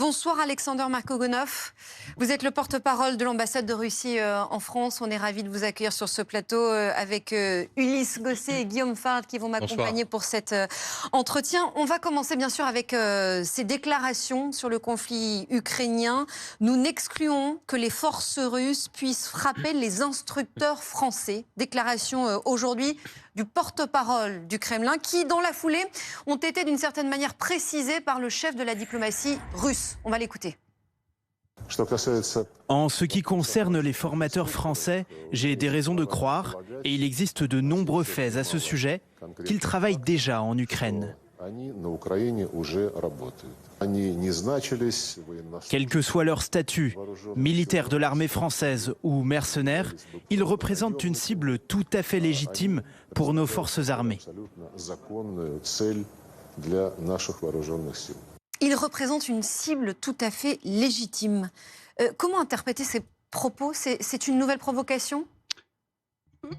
Bonsoir Alexander Markogonov. Vous êtes le porte-parole de l'ambassade de Russie en France. On est ravis de vous accueillir sur ce plateau avec Ulysse Gosset et Guillaume Fard qui vont m'accompagner pour cet entretien. On va commencer bien sûr avec ces déclarations sur le conflit ukrainien. Nous n'excluons que les forces russes puissent frapper les instructeurs français. Déclaration aujourd'hui du porte-parole du Kremlin qui, dans la foulée, ont été d'une certaine manière précisées par le chef de la diplomatie russe. On va l'écouter. En ce qui concerne les formateurs français, j'ai des raisons de croire, et il existe de nombreux faits à ce sujet, qu'ils travaillent déjà en Ukraine. Quel que soit leur statut, militaire de l'armée française ou mercenaires, ils représentent une cible tout à fait légitime pour nos forces armées. Ils représentent une cible tout à fait légitime. Comment interpréter ces propos? C'est une nouvelle provocation?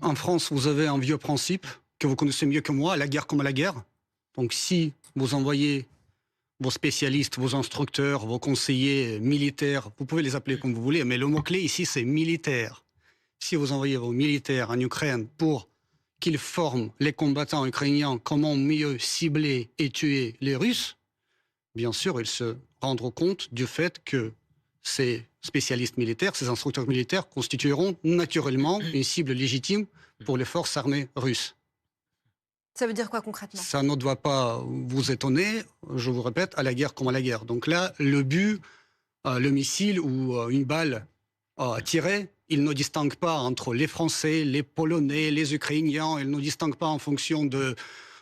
En France, vous avez un vieux principe que vous connaissez mieux que moi, la guerre comme la guerre. Donc si vous envoyez vos spécialistes, vos instructeurs, vos conseillers militaires, vous pouvez les appeler comme vous voulez, mais le mot-clé ici, c'est militaire. Si vous envoyez vos militaires en Ukraine pour qu'ils forment les combattants ukrainiens comment mieux cibler et tuer les Russes, bien sûr, ils se rendront compte du fait que ces spécialistes militaires, ces instructeurs militaires constitueront naturellement une cible légitime pour les forces armées russes. Ça veut dire quoi concrètement? Ça ne doit pas vous étonner, je vous répète, à la guerre comme à la guerre. Donc là, le but, le missile ou une balle tirée, il ne distingue pas entre les Français, les Polonais, les Ukrainiens, il ne distingue pas en fonction de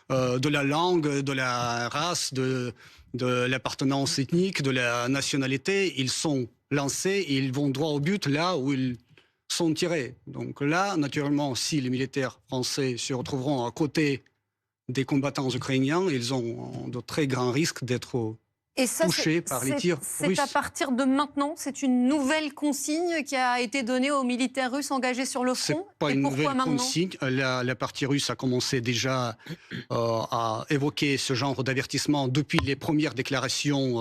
la langue, de la race, de l'appartenance ethnique, de la nationalité. Ils sont lancés et ils vont droit au but là où ils sont tirés. Donc là, naturellement, si les militaires français se retrouveront à côté des combattants ukrainiens, ils ont de très grands risques d'être touchés par les tirs russes. C'est à partir de maintenant, c'est une nouvelle consigne qui a été donnée aux militaires russes engagés sur le front? C'est pas une nouvelle consigne. La partie russe a commencé déjà à évoquer ce genre d'avertissement depuis les premières déclarations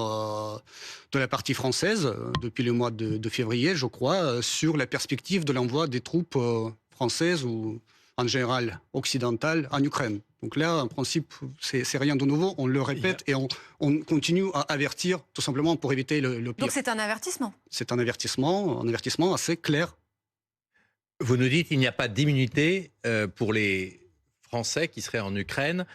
de la partie française, depuis le mois de février, je crois, sur la perspective de l'envoi des troupes françaises ou en général occidentales en Ukraine. Donc là, en principe, c'est rien de nouveau, on le répète et on continue à avertir tout simplement pour éviter le pire. Donc c'est un avertissement? C'est un avertissement assez clair. Vous nous dites qu'il n'y a pas d'immunité pour les Français qui seraient en Ukraine.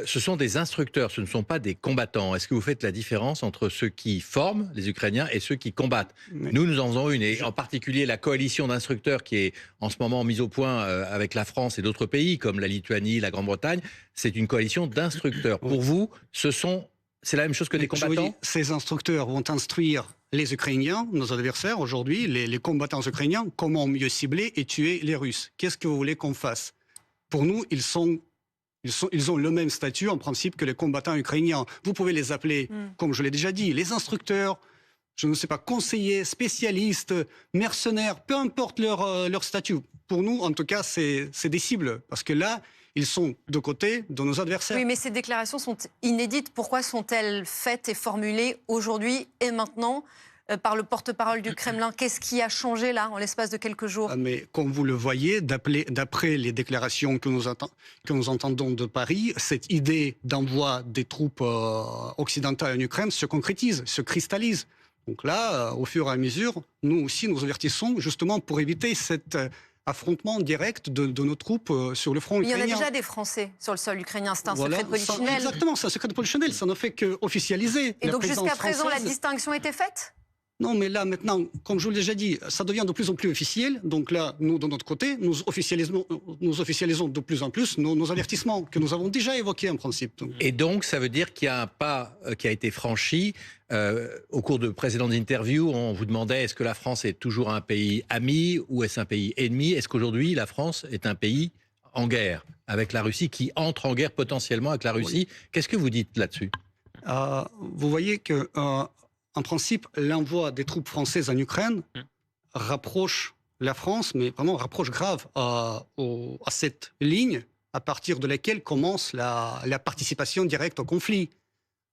Ce sont des instructeurs, ce ne sont pas des combattants. Est-ce que vous faites la différence entre ceux qui forment, les Ukrainiens, et ceux qui combattent? Nous en faisons une, et en particulier la coalition d'instructeurs qui est en ce moment mise au point avec la France et d'autres pays, comme la Lituanie, la Grande-Bretagne, c'est une coalition d'instructeurs. Pour vous, c'est la même chose que des combattants? Ces instructeurs vont instruire les Ukrainiens, nos adversaires aujourd'hui, les combattants ukrainiens, comment mieux cibler et tuer les Russes. Qu'est-ce que vous voulez qu'on fasse? Pour nous, ils ont le même statut en principe que les combattants ukrainiens. Vous pouvez les appeler, comme je l'ai déjà dit, les instructeurs, je ne sais pas, conseillers, spécialistes, mercenaires, peu importe leur statut. Pour nous, en tout cas, c'est des cibles. Parce que là, ils sont de côté de nos adversaires. Oui, mais ces déclarations sont inédites. Pourquoi sont-elles faites et formulées aujourd'hui et maintenant par le porte-parole du Kremlin? Qu'est-ce qui a changé là, en l'espace de quelques jours? Mais comme vous le voyez, d'après les déclarations que nous entendons de Paris, cette idée d'envoi des troupes occidentales en Ukraine se concrétise, se cristallise. Donc là, au fur et à mesure, nous aussi, nous avertissons justement pour éviter cet affrontement direct de nos troupes sur le front ukrainien. Il y en a déjà des Français sur le sol ukrainien, c'est un secret de polichinelle. Exactement, c'est un secret de polichinelle, ça ne fait qu'officialiser. Et donc jusqu'à présent, la distinction était faite? Non, mais là, maintenant, comme je vous l'ai déjà dit, ça devient de plus en plus officiel. Donc là, nous, de notre côté, nous officialisons de plus en plus nos avertissements que nous avons déjà évoqués en principe. Et donc, ça veut dire qu'il y a un pas qui a été franchi. Au cours de précédentes interviews, on vous demandait est-ce que la France est toujours un pays ami ou est-ce un pays ennemi? Est-ce qu'aujourd'hui, la France est un pays en guerre avec la Russie, qui entre en guerre potentiellement avec la Russie? Oui. Qu'est-ce que vous dites là-dessus? Vous voyez que... en principe, l'envoi des troupes françaises en Ukraine rapproche la France, mais vraiment rapproche grave à cette ligne à partir de laquelle commence la participation directe au conflit.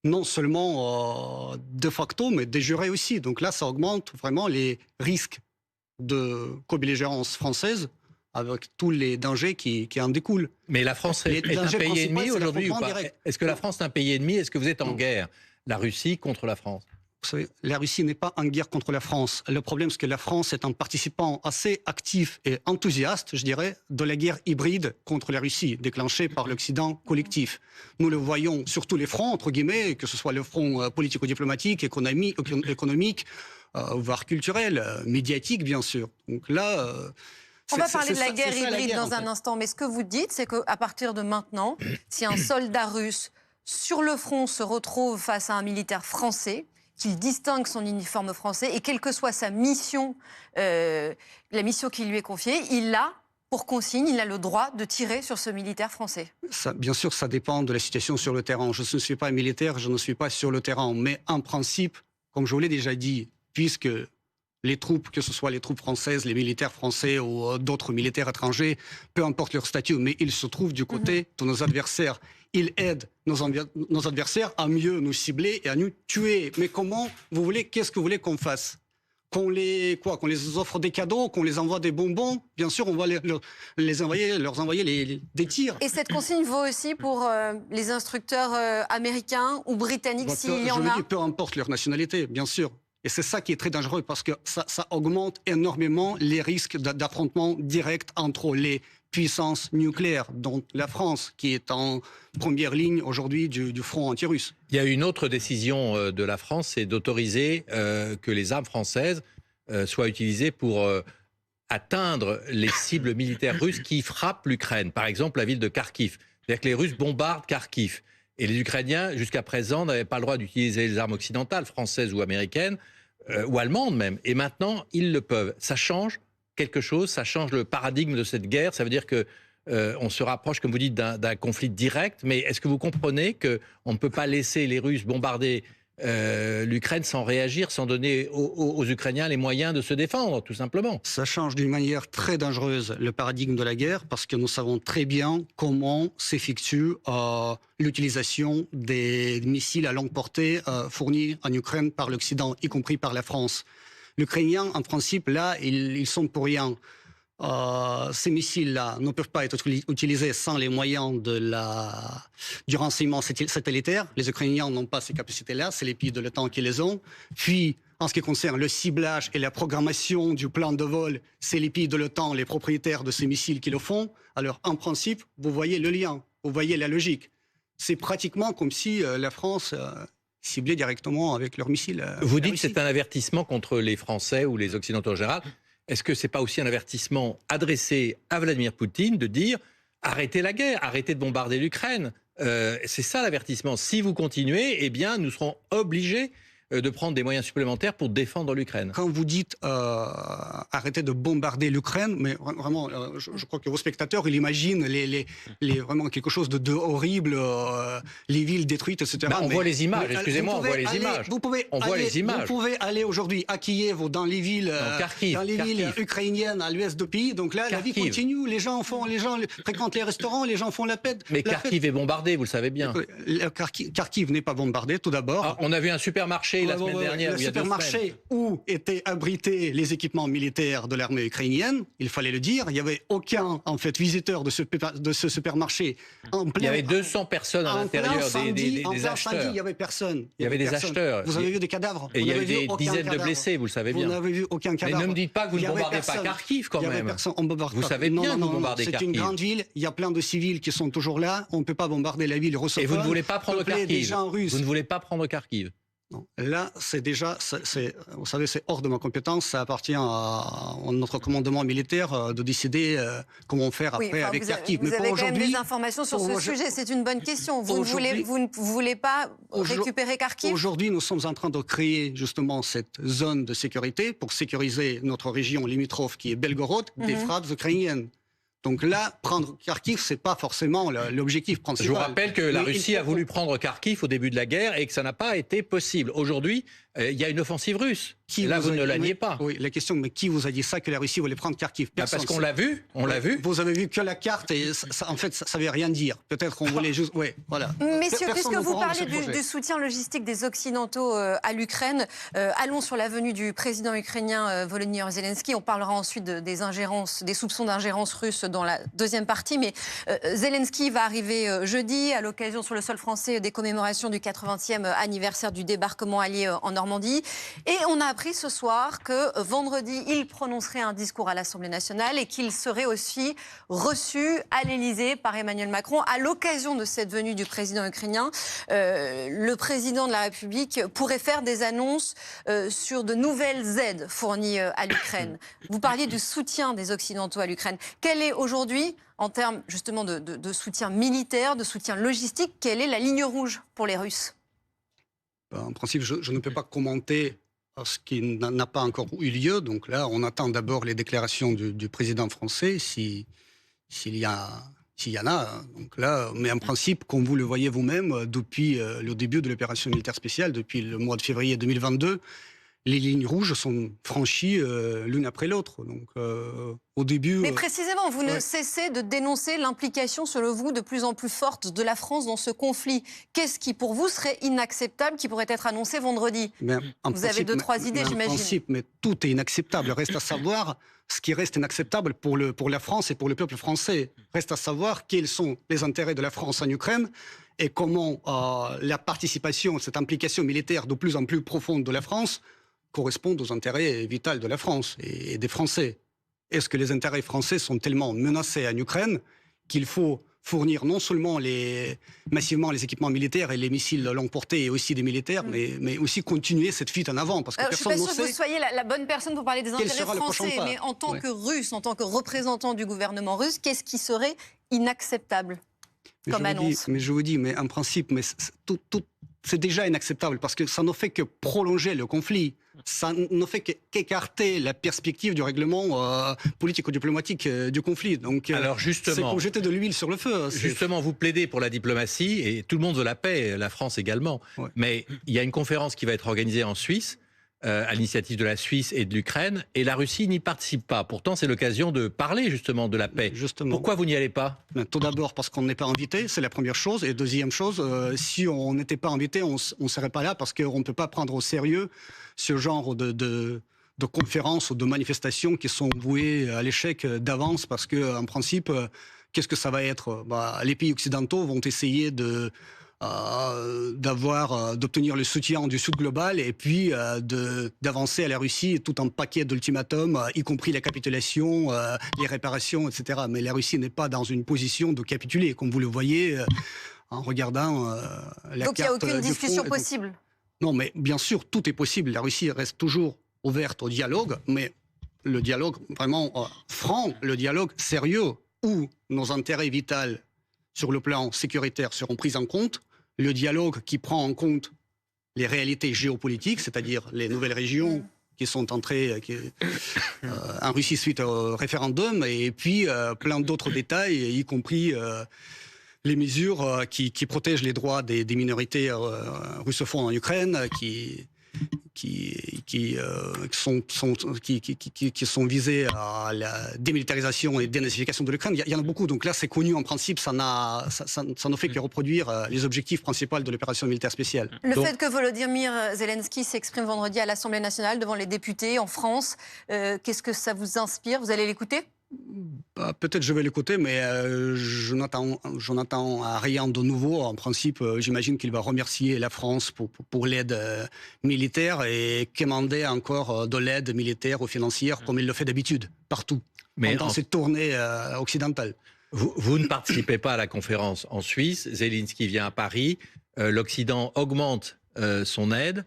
non seulement de facto, mais de jure aussi. Donc là, ça augmente vraiment les risques de co-belligérance française avec tous les dangers qui en découlent. Mais la France est un pays ennemi aujourd'hui ou pas? Est-ce que la France est un pays ennemi? Est-ce que vous êtes en guerre, la Russie contre la France? Vous savez, la Russie n'est pas en guerre contre la France. Le problème, c'est que la France est un participant assez actif et enthousiaste, je dirais, de la guerre hybride contre la Russie, déclenchée par l'Occident collectif. Nous le voyons sur tous les fronts, entre guillemets, que ce soit le front politico-diplomatique, économique, voire culturel, médiatique, bien sûr. Donc là... On va parler de la guerre hybride dans un instant, mais ce que vous dites, c'est qu'à partir de maintenant, si un soldat russe sur le front se retrouve face à un militaire français, qu'il distingue son uniforme français et quelle que soit sa mission, la mission qui lui est confiée, il a pour consigne, il a le droit de tirer sur ce militaire français. Bien sûr, ça dépend de la situation sur le terrain. Je ne suis pas militaire, je ne suis pas sur le terrain, mais en principe, comme je vous l'ai déjà dit, puisque les troupes, que ce soit les troupes françaises, les militaires français ou d'autres militaires étrangers, peu importe leur statut, mais ils se trouvent du côté de nos adversaires. Ils aident nos adversaires à mieux nous cibler et à nous tuer. Mais comment vous voulez, qu'est-ce que vous voulez qu'on fasse? Qu'on les offre des cadeaux, qu'on les envoie des bonbons? Bien sûr, on va leur envoyer des tirs. Et cette consigne vaut aussi pour les instructeurs américains ou britanniques, s'il y en a? Je veux dire, peu importe leur nationalité, bien sûr. Et c'est ça qui est très dangereux parce que ça augmente énormément les risques d'affrontement direct entre les puissances nucléaires, dont la France, qui est en première ligne aujourd'hui du front anti-russe. Il y a une autre décision de la France, c'est d'autoriser que les armes françaises soient utilisées pour atteindre les cibles militaires russes qui frappent l'Ukraine. Par exemple, la ville de Kharkiv. C'est-à-dire que les Russes bombardent Kharkiv. Et les Ukrainiens, jusqu'à présent, n'avaient pas le droit d'utiliser les armes occidentales, françaises ou américaines, ou allemandes même. Et maintenant, ils le peuvent. Ça change quelque chose, ça change le paradigme de cette guerre. Ça veut dire que on se rapproche, comme vous dites, d'un conflit direct. Mais est-ce que vous comprenez qu'on ne peut pas laisser les Russes bombarder l'Ukraine sans réagir, sans donner aux Ukrainiens les moyens de se défendre, tout simplement? Ça change d'une manière très dangereuse le paradigme de la guerre parce que nous savons très bien comment s'effectue l'utilisation des missiles à longue portée fournis en Ukraine par l'Occident, y compris par la France. L'Ukrainien, en principe, là, ils sont pour rien. Ces missiles-là ne peuvent pas être utilisés sans les moyens du renseignement satellitaire. Les Ukrainiens n'ont pas ces capacités-là, c'est les pays de l'OTAN qui les ont. Puis, en ce qui concerne le ciblage et la programmation du plan de vol, c'est les pays de l'OTAN, les propriétaires de ces missiles qui le font. Alors, en principe, vous voyez le lien, vous voyez la logique. C'est pratiquement comme si la France ciblait directement avec leurs missiles. Vous dites que c'est un avertissement contre les Français ou les Occidentaux en général. Est-ce que ce n'est pas aussi un avertissement adressé à Vladimir Poutine de dire « arrêtez la guerre, arrêtez de bombarder l'Ukraine ». C'est ça l'avertissement. Si vous continuez, eh bien, nous serons obligés de prendre des moyens supplémentaires pour défendre l'Ukraine. Quand vous dites arrêtez de bombarder l'Ukraine, mais vraiment, je crois que vos spectateurs, ils imaginent vraiment quelque chose de horrible, les villes détruites, etc. On voit les images, excusez-moi, on voit les images. Vous pouvez aller aujourd'hui à Kiev ou dans les villes, villes ukrainiennes à l'ouest du pays. Donc là, Kharkiv. La vie continue, les gens fréquentent les restaurants, les gens font la fête. Mais Kharkiv est bombardé, vous le savez bien. Kharkiv n'est pas bombardé, tout d'abord. On a vu un supermarché la semaine dernière, le supermarché où étaient abrités les équipements militaires de l'armée ukrainienne, il fallait le dire, il n'y avait aucun visiteur de ce supermarché. Il y avait 200 personnes à l'intérieur des acheteurs. Il n'y avait personne. Il y avait des acheteurs. Vous avez vu des cadavres? Et il y avait des dizaines de blessés, vous le savez bien. Vous n'avez vu aucun cadavre. Mais ne me dites pas que vous ne bombardez pas Kharkiv quand même. Vous savez bien que vous bombardez Kharkiv. C'est une grande ville, il y a plein de civils qui sont toujours là, on ne peut pas bombarder la ville russophone. Et vous ne voulez pas prendre Kharkiv. Vous ne voulez pas prendre Kharkiv. Non. Là, c'est déjà, vous savez, c'est hors de ma compétence. Ça appartient à notre commandement militaire de décider comment faire après avec Kharkiv. Vous avez quand même des informations sur ce sujet. C'est une bonne question. Vous ne voulez pas récupérer Kharkiv? Aujourd'hui, nous sommes en train de créer justement cette zone de sécurité pour sécuriser notre région limitrophe qui est Belgorod des frappes ukrainiennes. Donc là, prendre Kharkiv, c'est pas forcément l'objectif principal. Je vous rappelle que la Russie a voulu prendre Kharkiv au début de la guerre et que ça n'a pas été possible. Aujourd'hui, il y a une offensive russe. Là, vous ne la niez pas. Oui, la question, mais qui vous a dit ça, que la Russie voulait prendre Kharkiv? Parce qu'on l'a vu, on l'a vu. Vous avez vu que la carte, et en fait, ça ne veut rien dire. Peut-être qu'on voulait juste... Oui, voilà. Messieurs, puisque vous parlez du soutien logistique des Occidentaux à l'Ukraine, allons sur la venue du président ukrainien Volodymyr Zelensky. On parlera ensuite des ingérences, des soupçons d'ingérence russe dans la deuxième partie. Mais Zelensky va arriver jeudi à l'occasion sur le sol français des commémorations du 80e anniversaire du débarquement allié en Normandie. Et on a appris ce soir que vendredi, il prononcerait un discours à l'Assemblée nationale et qu'il serait aussi reçu à l'Élysée par Emmanuel Macron. À l'occasion de cette venue du président ukrainien, le président de la République pourrait faire des annonces sur de nouvelles aides fournies à l'Ukraine. Vous parliez du soutien des Occidentaux à l'Ukraine. Quel est aujourd'hui, en termes justement de soutien militaire, de soutien logistique, quelle est la ligne rouge pour les Russes? En principe, je ne peux pas commenter ce qui n'a pas encore eu lieu. Donc là, on attend d'abord les déclarations du président français, s'il y en a. Donc là, mais en principe, comme vous le voyez vous-même, depuis le début de l'opération militaire spéciale, depuis le mois de février 2022, les lignes rouges sont franchies l'une après l'autre. Donc, au début... Mais précisément, vous ne cessez de dénoncer l'implication, selon vous, de plus en plus forte de la France dans ce conflit. Qu'est-ce qui, pour vous, serait inacceptable, qui pourrait être annoncé vendredi? Vous avez 2-3 idées, j'imagine. En principe, mais tout est inacceptable. Reste à savoir ce qui reste inacceptable pour la France et pour le peuple français. Reste à savoir quels sont les intérêts de la France en Ukraine et comment la participation, cette implication militaire de plus en plus profonde de la France correspondent aux intérêts vitaux de la France et des Français. Est-ce que les intérêts français sont tellement menacés en Ukraine qu'il faut fournir non seulement massivement les équipements militaires et les missiles longue portée et aussi des militaires, mais aussi continuer cette fuite en avant? Parce que je ne suis pas sûre que vous soyez la bonne personne pour parler des intérêts français, mais en tant que Russe, en tant que représentant du gouvernement russe, qu'est-ce qui serait inacceptable comme annonce? Mais je vous dis, mais en principe, c'est déjà inacceptable parce que ça ne fait que prolonger le conflit. Ça ne fait qu'écarter la perspective du règlement politico-diplomatique du conflit. Donc, alors justement, c'est pour jeter de l'huile sur le feu. Justement, vous plaidez pour la diplomatie et tout le monde veut la paix, la France également. Ouais. Mais il y a une conférence qui va être organisée en Suisse, à l'initiative de la Suisse et de l'Ukraine, et la Russie n'y participe pas. Pourtant, c'est l'occasion de parler justement de la paix. Justement. Pourquoi vous n'y allez pas? Tout d'abord parce qu'on n'est pas invité, c'est la première chose. Et deuxième chose, si on n'était pas invité, on ne serait pas là parce qu'on ne peut pas prendre au sérieux ce genre de conférences ou de manifestations qui sont vouées à l'échec d'avance. Parce qu'en principe, qu'est-ce que ça va être? Les pays occidentaux vont essayer d'obtenir le soutien du Sud global et puis d'avancer à la Russie tout un paquet d'ultimatums, y compris la capitulation, les réparations, etc. Mais la Russie n'est pas dans une position de capituler, comme vous le voyez en regardant la carte. Donc il n'y a aucune discussion possible? Non, mais bien sûr, tout est possible. La Russie reste toujours ouverte au dialogue, mais le dialogue vraiment franc, le dialogue sérieux, où nos intérêts vitaux sur le plan sécuritaire seront pris en compte, le dialogue qui prend en compte les réalités géopolitiques, c'est-à-dire les nouvelles régions qui sont entrées en Russie suite au référendum, et puis plein d'autres détails, y compris les mesures qui protègent les droits des minorités russophones en Ukraine, qui sont visés à la démilitarisation et dénazification de l'Ukraine. Il y en a beaucoup, donc là c'est connu en principe, ça ne fait que reproduire les objectifs principaux de l'opération militaire spéciale. Fait que Volodymyr Zelensky s'exprime vendredi à l'Assemblée nationale devant les députés en France, qu'est-ce que ça vous inspire? Vous allez l'écouter? Peut-être je vais l'écouter, mais je n'attends rien de nouveau. En principe, j'imagine qu'il va remercier la France pour l'aide militaire et commander encore de l'aide militaire ou financière comme il le fait d'habitude, partout, pendant cette tournée occidentale. Vous ne participez pas à la conférence en Suisse. Zelensky vient à Paris. L'Occident augmente son aide.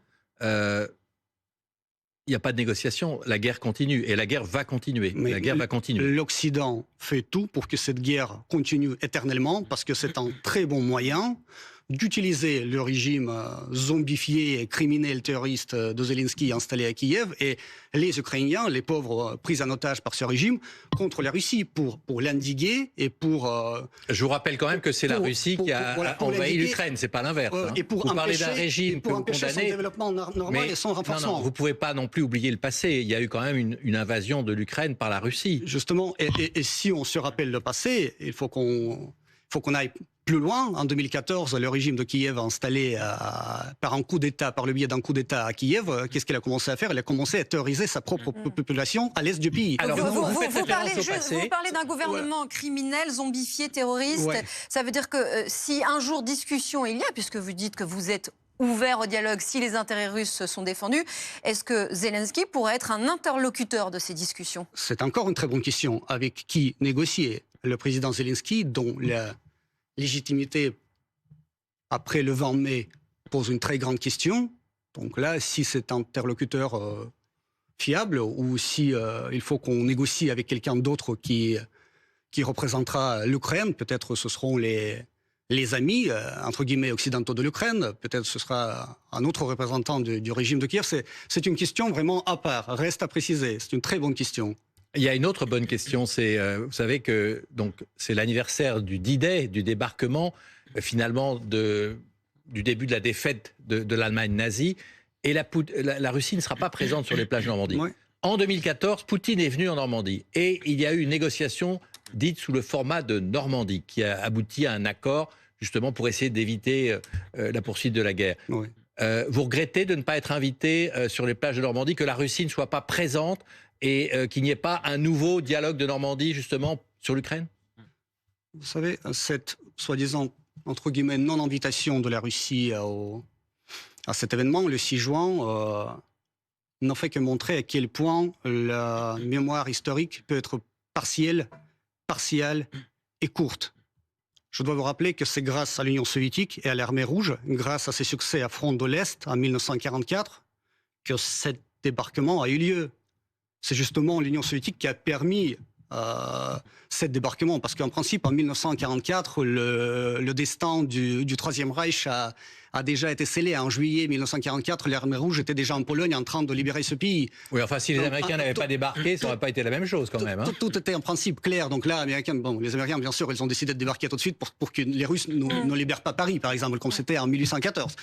Il n'y a pas de négociation, la guerre continue et la guerre va continuer. Mais la guerre va continuer. L'Occident fait tout pour que cette guerre continue éternellement parce que c'est un très bon moyen d'utiliser le régime zombifié et criminel terroriste de Zelensky installé à Kiev et les Ukrainiens, les pauvres pris en otage par ce régime, contre la Russie pour l'endiguer et pour... Je vous rappelle quand même que c'est la Russie qui a envahi l'Ukraine, c'est pas l'inverse. Et pour vous parlez d'un régime que vous empêcher son condamnez, développement normal et son renforcement. Non, vous pouvez pas non plus oublier le passé. Il y a eu quand même une invasion de l'Ukraine par la Russie. Justement, et si on se rappelle le passé, il faut qu'on aille plus loin. En 2014, le régime de Kiev a installé par le biais d'un coup d'État à Kiev. Qu'est-ce qu'il a commencé à faire? Il a commencé à terroriser sa propre population à l'est du pays. Alors, vous parlez d'un gouvernement criminel, zombifié, terroriste. Ouais. Ça veut dire que si un jour discussion il y a, puisque vous dites que vous êtes ouvert au dialogue si les intérêts russes sont défendus, est-ce que Zelensky pourrait être un interlocuteur de ces discussions? C'est encore une très bonne question. Avec qui négocier? Le président Zelensky, dont la légitimité après le 20 mai pose une très grande question. Donc là, si c'est un interlocuteur fiable ou si il faut qu'on négocie avec quelqu'un d'autre qui représentera l'Ukraine, peut-être ce seront les amis, entre guillemets, occidentaux de l'Ukraine, peut-être ce sera un autre représentant du régime de Kiev. C'est une question vraiment à part, reste à préciser. C'est une très bonne question. Il y a une autre bonne question, c'est, vous savez que c'est l'anniversaire du D-Day, du débarquement, finalement, du début de la défaite de l'Allemagne nazie, et la Russie ne sera pas présente sur les plages de Normandie. Ouais. En 2014, Poutine est venu en Normandie, et il y a eu une négociation dite sous le format de Normandie, qui a abouti à un accord, justement, pour essayer d'éviter la poursuite de la guerre. Oui. Vous regrettez de ne pas être invité sur les plages de Normandie, que la Russie ne soit pas présente et qu'il n'y ait pas un nouveau dialogue de Normandie, justement, sur l'Ukraine? Vous savez, cette soi-disant, entre guillemets, non-invitation de la Russie à cet événement, le 6 juin, n'en fait que montrer à quel point la mémoire historique peut être partielle et courte. Je dois vous rappeler que c'est grâce à l'Union soviétique et à l'armée rouge, grâce à ses succès à front de l'Est en 1944, que cet débarquement a eu lieu. C'est justement l'Union soviétique qui a permis ce débarquement, parce qu'en principe, en 1944, le destin du Troisième Reich a déjà été scellé. En juillet 1944, l'armée rouge était déjà en Pologne en train de libérer ce pays. Oui, enfin, si les Américains n'avaient pas débarqué, ça n'aurait pas été la même chose quand même. Hein. Tout était en principe clair. Donc là, les Américains, bien sûr, ils ont décidé de débarquer tout de suite pour que les Russes ne libèrent pas Paris, par exemple, comme c'était en 1814.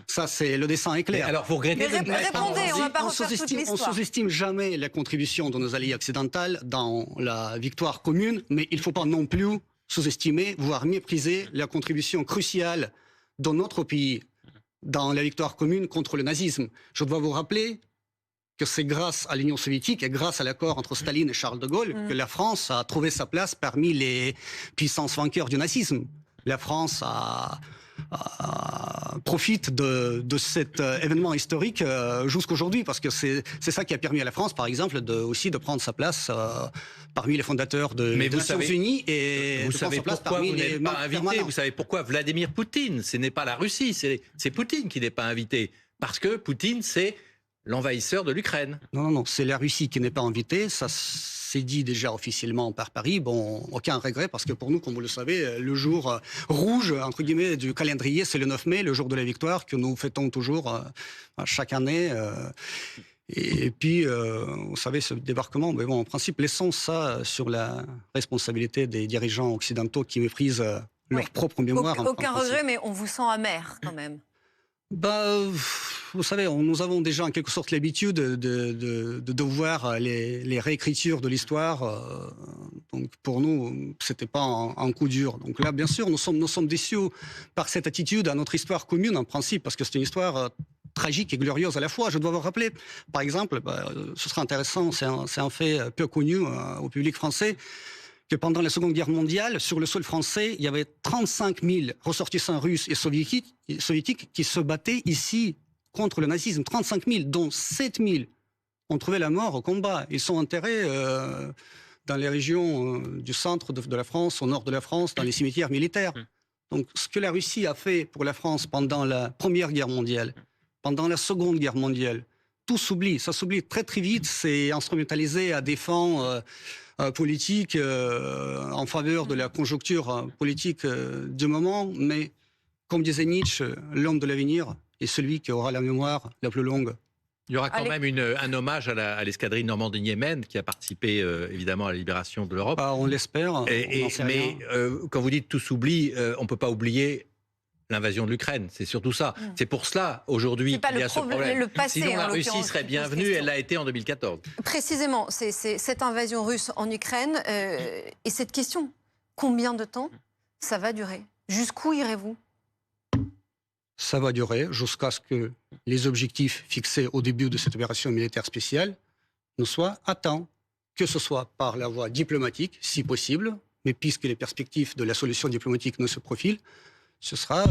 Ça, le dessin est clair. Mais alors, vous regrettez de répondez, on va pas refaire toute l'histoire. On sous-estime jamais la contribution de nos alliés occidentaux dans la victoire commune, mais il ne faut pas non plus sous-estimer, voire mépriser la contribution cruciale de notre pays dans la victoire commune contre le nazisme. Je dois vous rappeler que c'est grâce à l'Union soviétique et grâce à l'accord entre Staline et Charles de Gaulle que la France a trouvé sa place parmi les puissances vainqueurs du nazisme. La France profite de cet événement historique jusqu'aujourd'hui, parce que c'est ça qui a permis à la France, par exemple, aussi de prendre sa place parmi les fondateurs des Nations Unies et vous savez pourquoi vous n'êtes pas invité. Vous savez pourquoi Vladimir Poutine, ce n'est pas la Russie, c'est Poutine qui n'est pas invité, parce que Poutine, c'est l'envahisseur de l'Ukraine. Non, c'est la Russie qui n'est pas invitée. Ça c'est dit déjà officiellement par Paris. Bon, aucun regret, parce que pour nous, comme vous le savez, le jour rouge, entre guillemets, du calendrier, c'est le 9 mai, le jour de la victoire, que nous fêtons toujours chaque année. Et puis, vous savez, ce débarquement, mais bon, en principe, laissons ça sur la responsabilité des dirigeants occidentaux qui méprisent leur propre mémoire. Aucun regret, mais on vous sent amer quand même. Vous savez, nous avons déjà en quelque sorte l'habitude de voir les réécritures de l'histoire. Donc pour nous, c'était pas un coup dur. Donc là, bien sûr, nous sommes déçus par cette attitude à notre histoire commune en principe, parce que c'est une histoire tragique et glorieuse à la fois. Je dois vous rappeler, par exemple, ce sera intéressant, c'est un fait peu connu au public français, que pendant la Seconde Guerre mondiale, sur le sol français, il y avait 35 000 ressortissants russes et soviétiques qui se battaient ici contre le nazisme. 35 000, dont 7 000 ont trouvé la mort au combat. Ils sont enterrés dans les régions du centre de la France, au nord de la France, dans les cimetières militaires. Donc ce que la Russie a fait pour la France pendant la Première Guerre mondiale, pendant la Seconde Guerre mondiale, tout s'oublie. Ça s'oublie très très vite. C'est instrumentalisé à des fins politiques en faveur de la conjoncture politique du moment. Mais Comme disait Nietzsche, l'homme de l'avenir est celui qui aura la mémoire la plus longue. Il y aura quand même un hommage à l'escadrille Normandie-Yémen qui a participé évidemment à la libération de l'Europe. On l'espère. Mais quand vous dites tout s'oublie, on ne peut pas oublier l'invasion de l'Ukraine. C'est surtout ça. C'est pour cela, aujourd'hui, qu'il y a ce problème. Le passé, sinon, la Russie serait bienvenue, elle l'a été en 2014. Précisément, c'est cette invasion russe en Ukraine et cette question, combien de temps ça va durer? Jusqu'où irez-vous? Ça va durer jusqu'à ce que les objectifs fixés au début de cette opération militaire spéciale ne soient atteints, que ce soit par la voie diplomatique, si possible, mais puisque les perspectives de la solution diplomatique ne se profilent, ce sera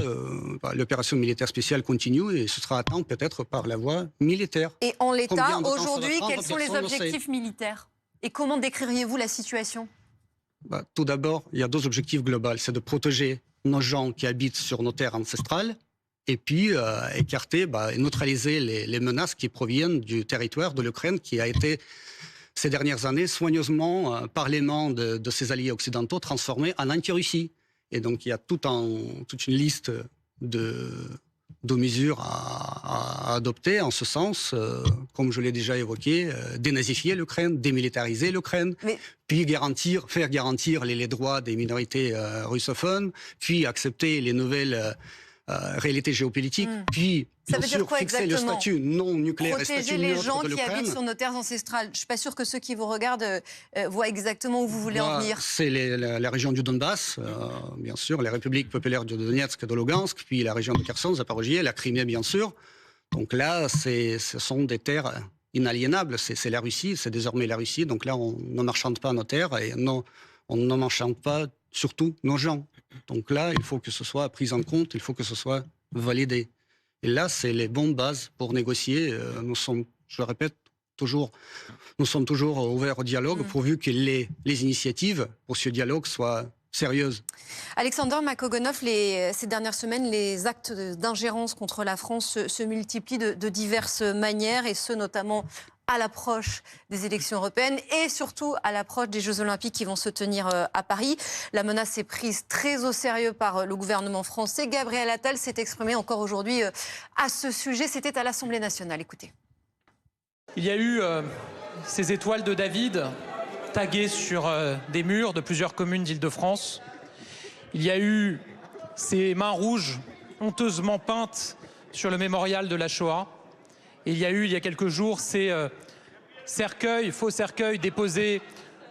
l'opération militaire spéciale continue et ce sera atteint peut-être par la voie militaire. Et en l'état, aujourd'hui, quels sont les objectifs militaires? Et comment décririez-vous la situation? Tout d'abord, il y a deux objectifs globaux. C'est de protéger nos gens qui habitent sur nos terres ancestrales et puis écarter et neutraliser les menaces qui proviennent du territoire de l'Ukraine qui a été, ces dernières années, soigneusement, par les mains de ses alliés occidentaux, transformé en anti-Russie. Et donc, il y a toute une liste de mesures à adopter en ce sens, comme je l'ai déjà évoqué, dénazifier l'Ukraine, démilitariser l'Ukraine, puis faire garantir les droits des minorités russophones, puis accepter les nouvelles réalité géopolitique, puis ça veut dire quoi fixer le statut non nucléaire et statut les neutre gens de qui l'Ukraine. habitent sur nos terres ancestrales. Je ne suis pas sûre que ceux qui vous regardent voient exactement où vous voulez en venir. C'est la région du Donbass, bien sûr, les républiques populaires de Donetsk et de Lugansk, puis la région de Kherson, Zaporogie, la Crimée, bien sûr. Donc là, ce sont des terres inaliénables. C'est la Russie, c'est désormais la Russie. Donc là, on ne marchande pas nos terres et on ne marchande pas surtout nos gens. Donc là, il faut que ce soit pris en compte, il faut que ce soit validé. Et là, c'est les bonnes bases pour négocier. Nous sommes, je le répète, nous sommes toujours ouverts au dialogue, pourvu que les initiatives pour ce dialogue soient sérieuses. Alexander Makogonov, ces dernières semaines, les actes d'ingérence contre la France se multiplient de diverses manières, et ce notamment à l'approche des élections européennes et surtout à l'approche des Jeux Olympiques qui vont se tenir à Paris. La menace est prise très au sérieux par le gouvernement français. Gabriel Attal s'est exprimé encore aujourd'hui à ce sujet. C'était à l'Assemblée nationale. Écoutez. Il y a eu ces étoiles de David taguées sur des murs de plusieurs communes d'Île-de-France. Il y a eu ces mains rouges honteusement peintes sur le mémorial de la Shoah. Et il y a eu, il y a quelques jours, ces faux cercueils déposés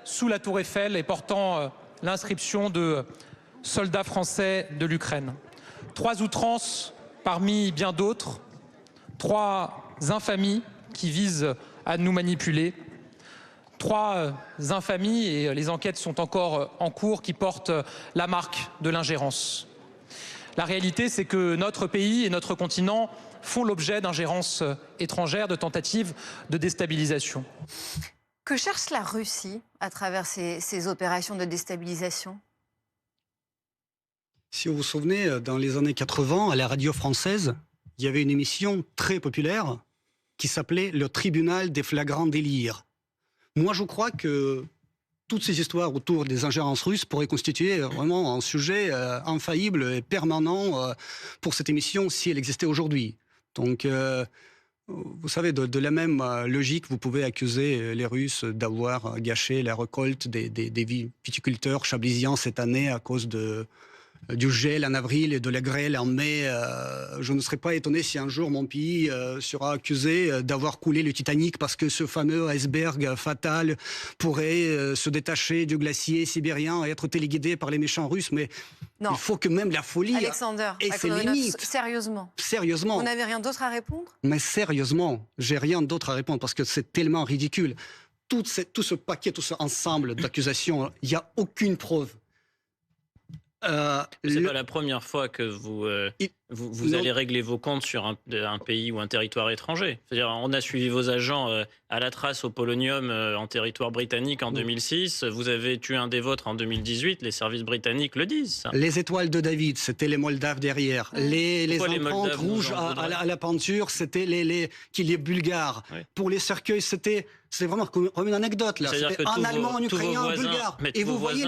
sous la Tour Eiffel et portant l'inscription de soldats français de l'Ukraine. 3 outrances parmi bien d'autres, 3 infamies qui visent à nous manipuler, 3 infamies, et les enquêtes sont encore en cours, qui portent la marque de l'ingérence. La réalité, c'est que notre pays et notre continent font l'objet d'ingérences étrangères, de tentatives de déstabilisation. Que cherche la Russie à travers ces opérations de déstabilisation? Si vous vous souvenez, dans les années 80, à la radio française, il y avait une émission très populaire qui s'appelait « Le tribunal des flagrants délires ». Moi, je crois que toutes ces histoires autour des ingérences russes pourraient constituer vraiment un sujet infaillible et permanent pour cette émission si elle existait aujourd'hui. Donc, vous savez, de la même logique, vous pouvez accuser les Russes d'avoir gâché la récolte des viticulteurs chablaisiens cette année à cause du gel en avril et de la grêle en mai. Je ne serais pas étonné si un jour mon pays sera accusé d'avoir coulé le Titanic parce que ce fameux iceberg fatal pourrait se détacher du glacier sibérien et être téléguidé par les méchants russes. Mais non, il faut que même la folie Alexander, ait ses limites. Sérieusement. Sérieusement. Vous n'avez rien d'autre à répondre? Mais sérieusement, j'ai rien d'autre à répondre parce que c'est tellement ridicule. Tout ce paquet, tout ce ensemble d'accusations, il n'y a aucune preuve. C'est pas la première fois que vous vous allez régler vos comptes sur un pays ou un territoire étranger. C'est-à-dire, on a suivi vos agents à la trace au polonium en territoire britannique en 2006. Vous avez tué un des vôtres en 2018. Les services britanniques le disent, ça. Les étoiles de David, c'était les Moldaves derrière. Les empreintes rouges à la peinture, c'était les Bulgares. Oui. Pour les cercueils, c'était vraiment comme une anecdote là. C'était en allemand, en ukrainien, en bulgare. Et vous voyez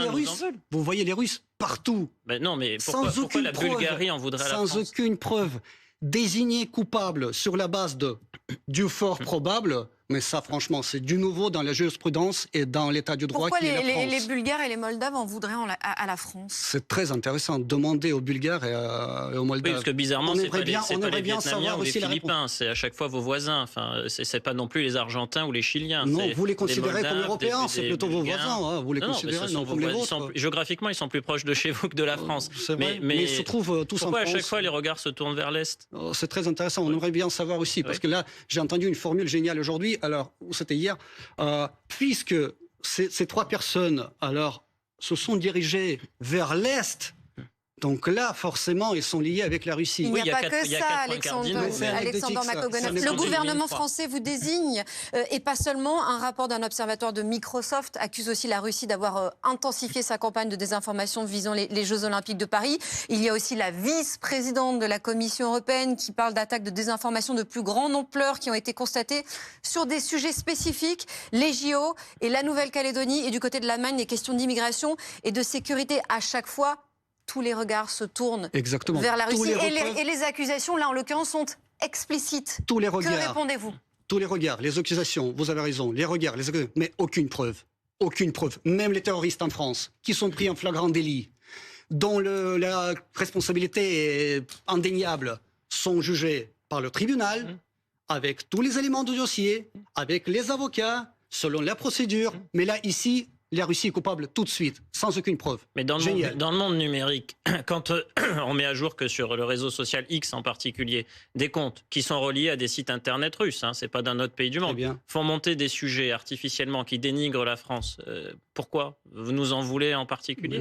les Russes partout. Mais non, mais pourquoi la Bulgarie en voudrait à la France ? Sans aucune preuve. Désigné coupable sur la base du fort probable. Mais ça, franchement, c'est du nouveau dans la jurisprudence et dans l'état du droit. Pourquoi les Bulgares et les Moldaves en voudraient à la France ? C'est très intéressant. Demander aux Bulgares et aux Moldaves. Oui, parce que bizarrement, c'est pas les Vietnamiens ou les Philippins, c'est à chaque fois vos voisins. Enfin, c'est pas non plus les Argentins ou les Chiliens. Non, vous les considérez comme Européens, c'est plutôt vos voisins. Hein. Vous les considérez comme les vôtres. Géographiquement, ils sont plus proches de chez vous que de la France. Mais ils se trouvent tous en France. Pourquoi à chaque fois les regards se tournent vers l'Est ? C'est très intéressant. On aimerait bien savoir aussi, parce que là, j'ai entendu une formule géniale aujourd'hui. Alors, c'était hier, puisque ces trois personnes alors se sont dirigées vers l'Est. Donc là, forcément, ils sont liés avec la Russie. Il n'y a pas que ça, Alexandre Makogonov. Le gouvernement français vous désigne, et pas seulement. Un rapport d'un observatoire de Microsoft accuse aussi la Russie d'avoir intensifié sa campagne de désinformation visant les Jeux Olympiques de Paris. Il y a aussi la vice-présidente de la Commission européenne qui parle d'attaques de désinformation de plus grande ampleur qui ont été constatées sur des sujets spécifiques, les JO et la Nouvelle-Calédonie. Et du côté de l'Allemagne, les questions d'immigration et de sécurité à chaque fois. Tous les regards se tournent vers la Russie et les accusations, là en l'occurrence, sont explicites. Tous les regards. Que répondez-vous ? Tous les regards, les accusations, vous avez raison, les regards, mais aucune preuve. Aucune preuve. Même les terroristes en France, qui sont pris en flagrant délit, dont la responsabilité est indéniable, sont jugés par le tribunal, avec tous les éléments du dossier, avec les avocats, selon la procédure. Mais là, ici, la Russie est coupable tout de suite, sans aucune preuve. Mais dans le monde numérique, quand on met à jour que sur le réseau social X en particulier, des comptes qui sont reliés à des sites internet russes, c'est pas d'un autre pays du monde, font monter des sujets artificiellement qui dénigrent la France. Pourquoi ? Vous nous en voulez en particulier ?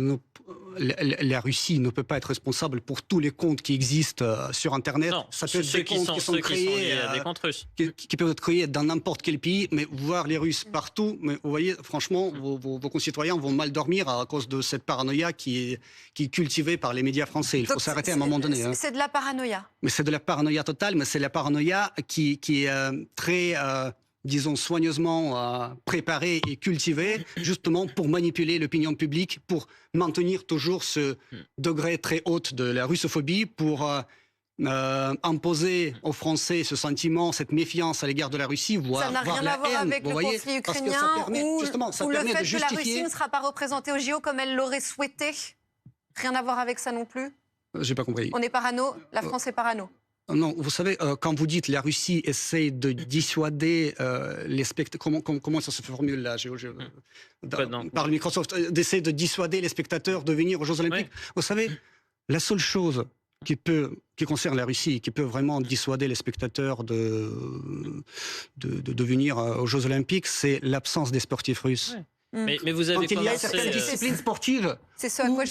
La Russie ne peut pas être responsable pour tous les comptes qui existent sur Internet. Non, ça peut être des comptes qui sont créés à des comptes russes. Qui peuvent être créés dans n'importe quel pays, mais voir les Russes partout, mais vous voyez, franchement, vos concitoyens vont mal dormir à cause de cette paranoïa qui est cultivée par les médias français. Il faut s'arrêter à un moment donné. C'est de la paranoïa. Mais c'est de la paranoïa totale, mais c'est la paranoïa qui est très... disons, soigneusement préparé et cultivé, justement pour manipuler l'opinion publique, pour maintenir toujours ce degré très haut de la russophobie, pour imposer aux Français ce sentiment, cette méfiance à l'égard de la Russie, voire la haine. Ça n'a rien à voir avec le conflit ukrainien ou le fait que la Russie ne sera pas représentée au JO comme elle l'aurait souhaité. Rien à voir avec ça non plus ? J'ai pas compris. On est parano, la France est parano. Non, vous savez, quand vous dites la Russie essaie de dissuader les spectateurs, comment ça se formule là par Microsoft, d'essayer de dissuader les spectateurs de venir aux Jeux Olympiques. Oui. Vous savez, la seule chose qui concerne la Russie, qui peut vraiment dissuader les spectateurs de venir aux Jeux Olympiques, c'est l'absence des sportifs russes. Oui. Mais vous avez quand il y a certaines disciplines sportives,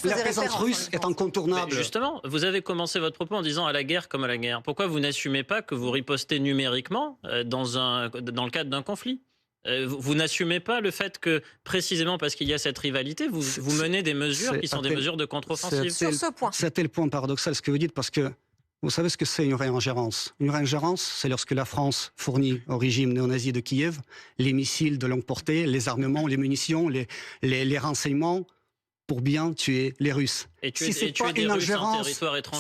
la présence russe est incontournable. Mais justement, vous avez commencé votre propos en disant à la guerre comme à la guerre. Pourquoi vous n'assumez pas que vous ripostez numériquement dans le cadre d'un conflit ? Vous n'assumez pas le fait que, précisément parce qu'il y a cette rivalité, vous menez des mesures qui sont des mesures de contre-offensive. Sur ce point. C'était le point paradoxal ce que vous dites, parce que vous savez ce que c'est une réingérence. Une réingérence, c'est lorsque la France fournit au régime néo-nazi de Kiev les missiles de longue portée, les armements, les munitions, les renseignements pour bien tuer les Russes. Et si c'est pas une ingérence,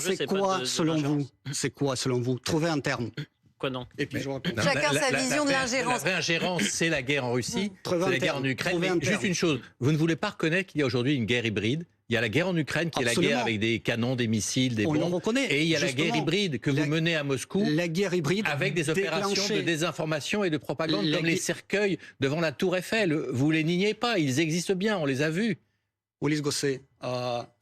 c'est quoi selon vous ? C'est quoi selon vous ? Trouvez un terme. Quoi donc ? Et puis chacun sa vision de l'ingérence. La vraie ingérence, c'est la guerre en Russie, c'est la guerre en Ukraine. Mais juste une chose, vous ne voulez pas reconnaître qu'il y a aujourd'hui une guerre hybride. Il y a la guerre en Ukraine qui est la guerre avec des canons, des missiles, des bombes. Et il y a la guerre hybride que vous menez à Moscou. La guerre hybride avec des opérations de désinformation et de propagande comme les cercueils devant la Tour Eiffel. Vous les niez pas, ils existent bien, on les a vus. Ulysse Gosset,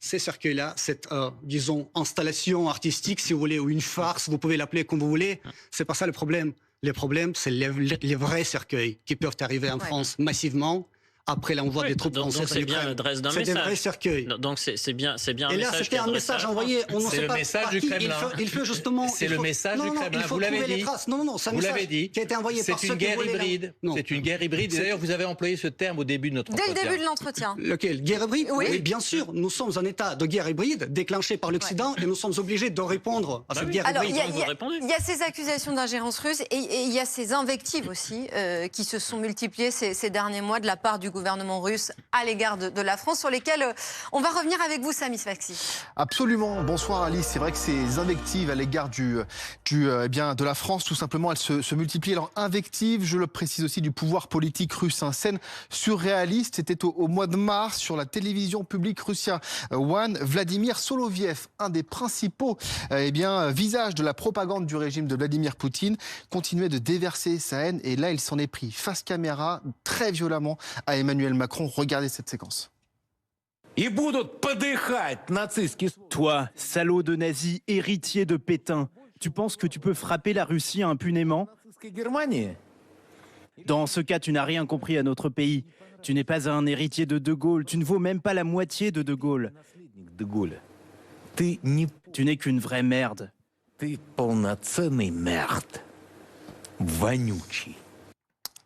ces cercueils-là, cette, disons, installation artistique, si vous voulez, ou une farce, vous pouvez l'appeler comme vous voulez, c'est pas ça le problème. Le problème, c'est les vrais cercueils qui peuvent arriver en France massivement, après l'envoi des troupes françaises. Donc c'est bien l'adresse d'un message. C'est un vrai cercueil. Donc c'est bien un et là, message. C'était un message envoyé. On ne sait pas message du Kremlin. Il faut justement. C'est le message du Kremlin. Vous l'avez dit. Vous l'avez dit. Qui a été envoyé par C'est une guerre hybride. C'est une guerre hybride. D'ailleurs, vous avez employé ce terme au début de notre entretien. Dès le début de l'entretien. Lequel? Guerre hybride? Oui, bien sûr. Nous sommes en état de guerre hybride déclenchée par l'Occident et nous sommes obligés de répondre à cette guerre hybride. Il y a ces accusations d'ingérence russe et il y a ces invectives aussi qui se sont multipliées ces derniers mois de la part du gouvernement russe à l'égard de la France, sur lesquelles on va revenir avec vous, Samy Sfaxi. Absolument. Bonsoir Alice. C'est vrai que ces invectives à l'égard de la France, tout simplement, elles se multiplient. Alors invectives, je le précise aussi, du pouvoir politique russe. Une scène surréaliste. C'était au mois de mars sur la télévision publique russe One. Vladimir Soloviev, un des principaux visages de la propagande du régime de Vladimir Poutine, continuait de déverser sa haine et là il s'en est pris face caméra très violemment à Emmanuel Macron. Regardez cette séquence. Toi, salaud de nazi, héritier de Pétain, tu penses que tu peux frapper la Russie impunément? Dans ce cas, tu n'as rien compris à notre pays. Tu n'es pas un héritier de De Gaulle, tu ne vaux même pas la moitié de De Gaulle. Tu n'es qu'une vraie merde.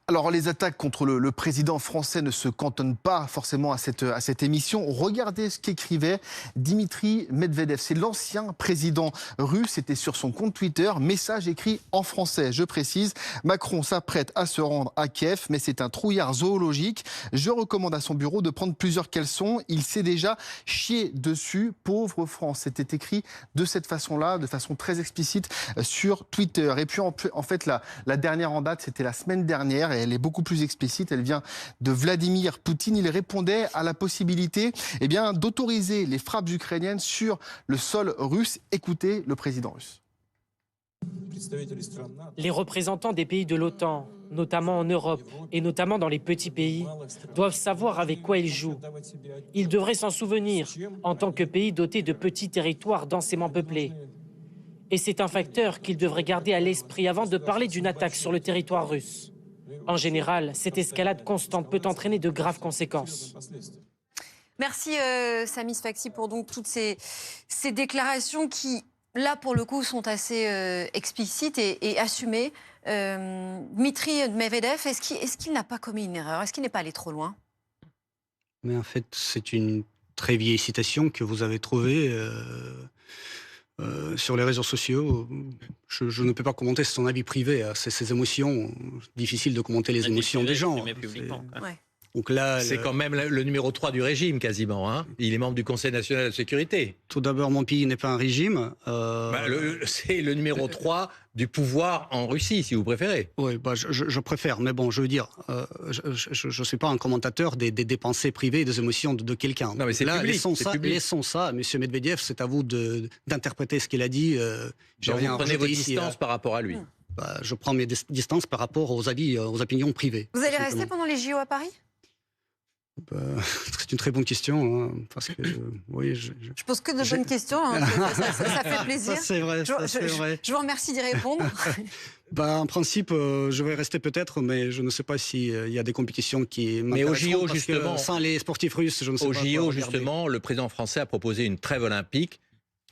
Alors les attaques contre le président français ne se cantonnent pas forcément à cette émission. Regardez ce qu'écrivait Dimitri Medvedev. C'est l'ancien président russe. C'était sur son compte Twitter. Message écrit en français. Je précise, Macron s'apprête à se rendre à Kiev, mais c'est un trouillard zoologique. Je recommande à son bureau de prendre plusieurs caleçons. Il s'est déjà chié dessus. Pauvre France. C'était écrit de cette façon-là, de façon très explicite sur Twitter. Et puis en fait, la dernière en date, c'était la semaine dernière. Elle est beaucoup plus explicite, elle vient de Vladimir Poutine. Il répondait à la possibilité d'autoriser les frappes ukrainiennes sur le sol russe. Écoutez le président russe. Les représentants des pays de l'OTAN, notamment en Europe et notamment dans les petits pays, doivent savoir avec quoi ils jouent. Ils devraient s'en souvenir en tant que pays doté de petits territoires densément peuplés. Et c'est un facteur qu'ils devraient garder à l'esprit avant de parler d'une attaque sur le territoire russe. En général, cette escalade constante peut entraîner de graves conséquences. Merci Samy Sfaxi pour donc toutes ces déclarations qui, là pour le coup, sont assez explicites et assumées. Dmitri Medvedev, est-ce qu'il n'a pas commis une erreur? Est-ce qu'il n'est pas allé trop loin? Mais en fait, c'est une très vieille citation que vous avez trouvée sur les réseaux sociaux. Je ne peux pas commenter son avis privé, ses émotions. Difficile de commenter les émotions des gens. Donc là, c'est quand même le numéro 3 du régime, quasiment. Hein. Il est membre du Conseil national de sécurité. Tout d'abord, mon pays n'est pas un régime. C'est le numéro 3 du pouvoir en Russie, si vous préférez. Oui, je préfère. Mais bon, je veux dire, je ne suis pas un commentateur des pensées privées et des émotions de quelqu'un. Non, mais c'est public. Laissons ça. Monsieur Medvedev, c'est à vous d'interpréter ce qu'il a dit. Vous prenez vos distances par rapport à lui. Je prends mes distances par rapport aux opinions privées. Vous allez rester pendant les JO à Paris? C'est une très bonne question, hein, parce que oui, je pose que de bonnes questions, hein, ça fait plaisir. C'est vrai, c'est vrai. Je vous remercie d'y répondre. En principe, je vais rester peut-être, mais je ne sais pas s'il y a des compétitions qui m'intéresseront. Mais au JO, justement, sans les sportifs russes, je ne sais pas. Au JO, justement, le président français a proposé une trêve olympique.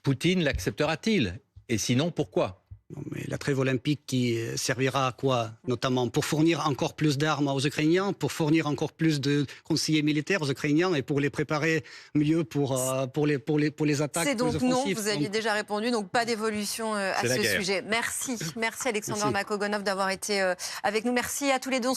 Poutine l'acceptera-t-il? Et sinon, pourquoi? Non, mais la trêve olympique qui servira à quoi? Notamment pour fournir encore plus d'armes aux Ukrainiens, pour fournir encore plus de conseillers militaires aux Ukrainiens et pour les préparer mieux pour les attaques. C'est donc non, vous aviez déjà répondu, donc pas d'évolution à ce sujet. Merci Alexander Makogonov d'avoir été avec nous. Merci à tous les deux.